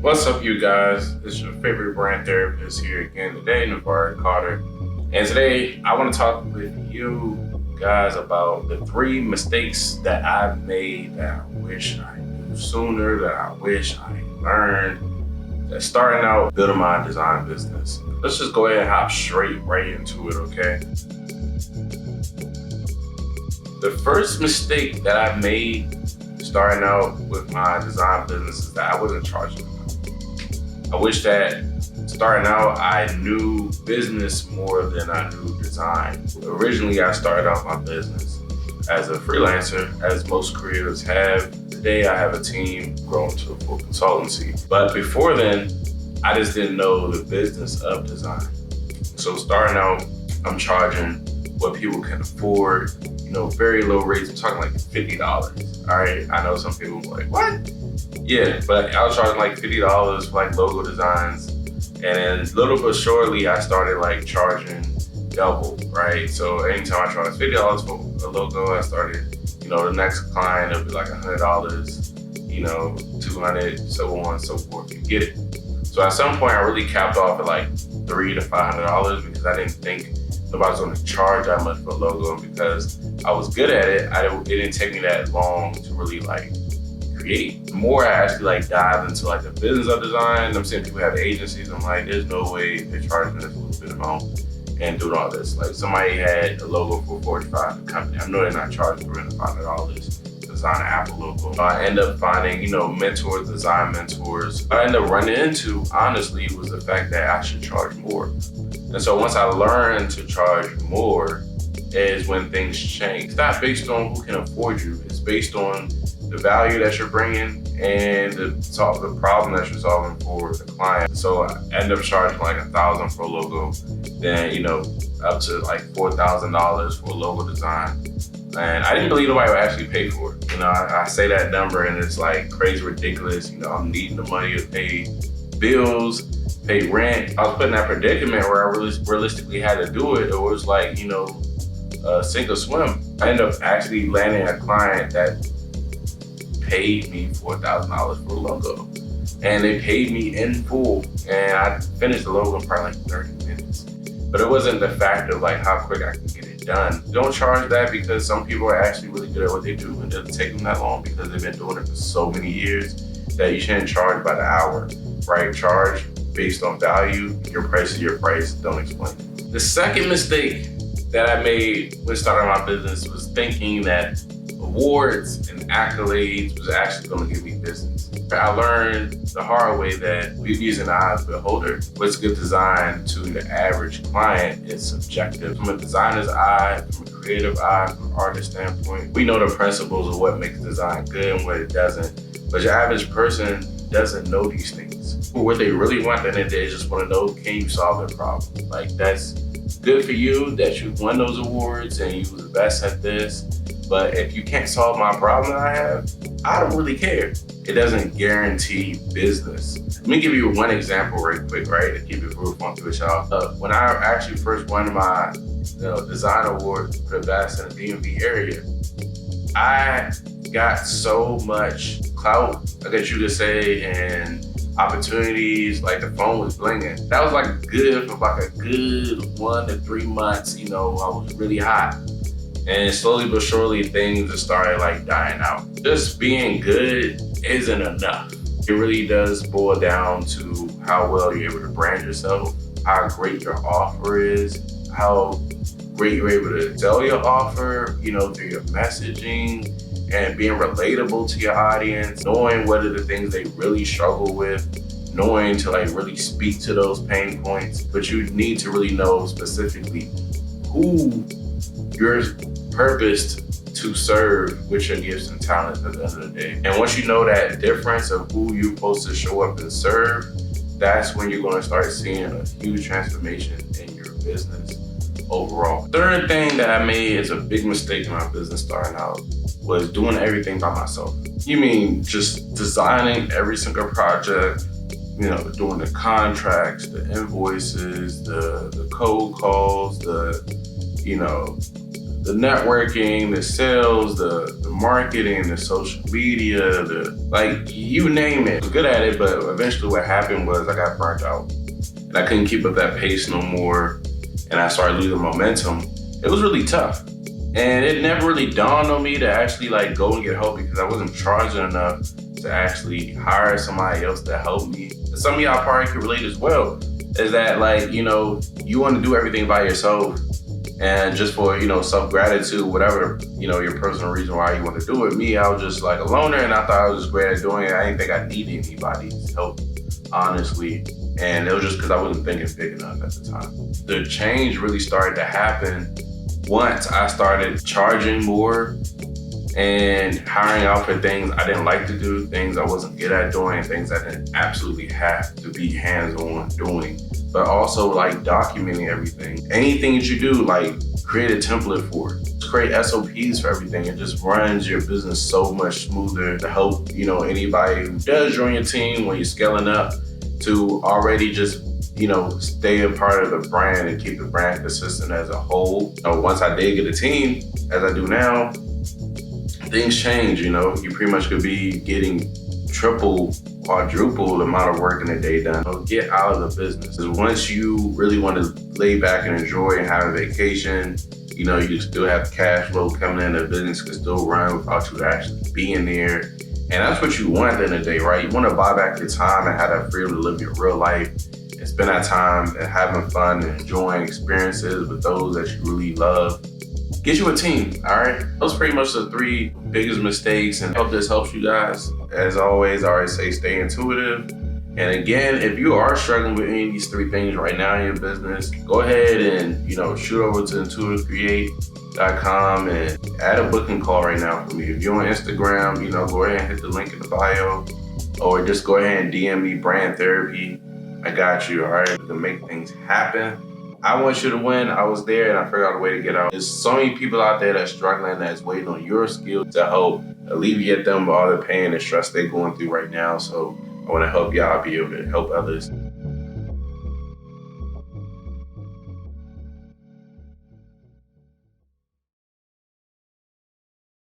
What's up, you guys? It's your favorite brand therapist here again today, Navarre Carter. And today I want to talk with you guys about the 3 mistakes that I've made that I wish I knew sooner, that I wish I learned, that starting out building my design business. Let's just go ahead and hop straight right into it, okay? The first mistake that I made starting out with my design business is that I wasn't charging enough. I wish that starting out, I knew business more than I knew design. Originally, I started out my business as a freelancer, as most creatives have. Today, I have a team grown to a full consultancy. But before then, I just didn't know the business of design. So starting out, I'm charging what people can afford, very low rates. I'm talking like $50. All right, I know some people are like, what? Yeah, but I was charging like $50 for like logo designs. And then little but surely, I started like charging double, right? So anytime I charge $50 for a logo, I started, the next client, it'll be like $100, $200, so on and so forth. You get it. So at some point, I really capped off at like $300 to $500 because I didn't think nobody's going to charge that much for a logo. And because I was good at it, it didn't take me that long to really create. The more I actually dive into the business of design, I'm seeing people have agencies. I'm like, there's no way they're charging this little bit amount and doing all this. Like somebody had a logo for $45 the company. I know they're not charging $300 to $500 to design an Apple logo. I end up finding, mentors, design mentors. What I ended up running into, honestly, was the fact that I should charge more. And so once I learned to charge more is when things change. It's not based on who can afford you. It's based on the value that you're bringing and the problem that you're solving for the client. So I end up charging like $1,000 for a logo, then up to like $4,000 for a logo design. And I didn't believe nobody would actually pay for it. I say that number and it's like crazy ridiculous. I'm needing the money to pay bills, pay rent. I was put in that predicament where I really realistically had to do it. It was like, sink or swim. I ended up actually landing a client that paid me $4,000 for a logo. And they paid me in full. And I finished the logo in probably 30 minutes. But it wasn't the fact of how quick I can get it done. Don't charge that because some people are actually really good at what they do and it doesn't take them that long because they've been doing it for so many years that you shouldn't charge by the hour, right? Charge based on value. Your price is your price. Don't explain it. The second mistake that I made when starting my business was thinking that awards and accolades was actually going to give me business. I learned the hard way that beauty is in the eye of the beholder. What's good design to the average client is subjective. From a designer's eye, from a creative eye, from an artist standpoint, we know the principles of what makes design good and what it doesn't. But your average person doesn't know these things. What they really want at the end of the day is just want to know, can you solve their problem? That's good for you that you won those awards and you was the best at this. But if you can't solve my problem that I have, I don't really care. It doesn't guarantee business. Let me give you one example right quick, right? To keep it real funky with y'all. When I actually first won my design award for the best in the DMV area, I got so much clout, I guess you could say, and opportunities, the phone was blinging. That was good for a good 1 to 3 months, I was really hot. And slowly but surely things just started dying out. Just being good isn't enough. It really does boil down to how well you're able to brand yourself, how great your offer is, how great you're able to sell your offer, through your messaging and being relatable to your audience, knowing what are the things they really struggle with, knowing to really speak to those pain points. But you need to really know specifically who you're purposed to serve with your gifts and talents at the end of the day. And once you know that difference of who you're supposed to show up and serve, that's when you're going to start seeing a huge transformation in your business overall. Third thing that I made is a big mistake in my business starting out was doing everything by myself. You mean just designing every single project, doing the contracts, the invoices, the cold calls, the networking, the sales, the marketing, the social media, you name it. I was good at it, but eventually what happened was I got burnt out. And I couldn't keep up that pace no more. And I started losing momentum. It was really tough. And it never really dawned on me to actually go and get help because I wasn't charging enough to actually hire somebody else to help me. And some of y'all probably can relate as well, is that you want to do everything by yourself and just for, self-gratitude, whatever, your personal reason why you want to do it. Me, I was just a loner and I thought I was just great at doing it. I didn't think I needed anybody's help, honestly. And it was just because I wasn't thinking big enough at the time. The change really started to happen once I started charging more and hiring out for things I didn't like to do, things I wasn't good at doing, things I didn't absolutely have to be hands-on doing, but also documenting everything. Anything that you do, create a template for it. Just create SOPs for everything. It just runs your business so much smoother to help, anybody who does join your team when you're scaling up to already just stay a part of the brand and keep the brand consistent as a whole. Once I did get a team, as I do now, things change. You pretty much could be getting triple, quadruple the amount of work in a day done. Get out of the business. Because once you really want to lay back and enjoy and have a vacation, you still have cash flow coming in, the business can still run without you actually being there. And that's what you want at the end of the day, right? You want to buy back your time and have that freedom to live your real life and spend that time and having fun and enjoying experiences with those that you really love. Get you a team, all right? Those are pretty much the 3 biggest mistakes, and I hope this helps you guys. As always, I always say stay intuitive. And again, if you are struggling with any of these 3 things right now in your business, go ahead and shoot over to intuitivecreate.com and add a booking call right now for me. If you're on Instagram, go ahead and hit the link in the bio, or just go ahead and DM me brand therapy. I got you, all right? To make things happen. I want you to win. I was there and I figured out a way to get out. There's so many people out there that's struggling, that's waiting on your skill to help alleviate them of all the pain and stress they're going through right now. So I want to help y'all be able to help others.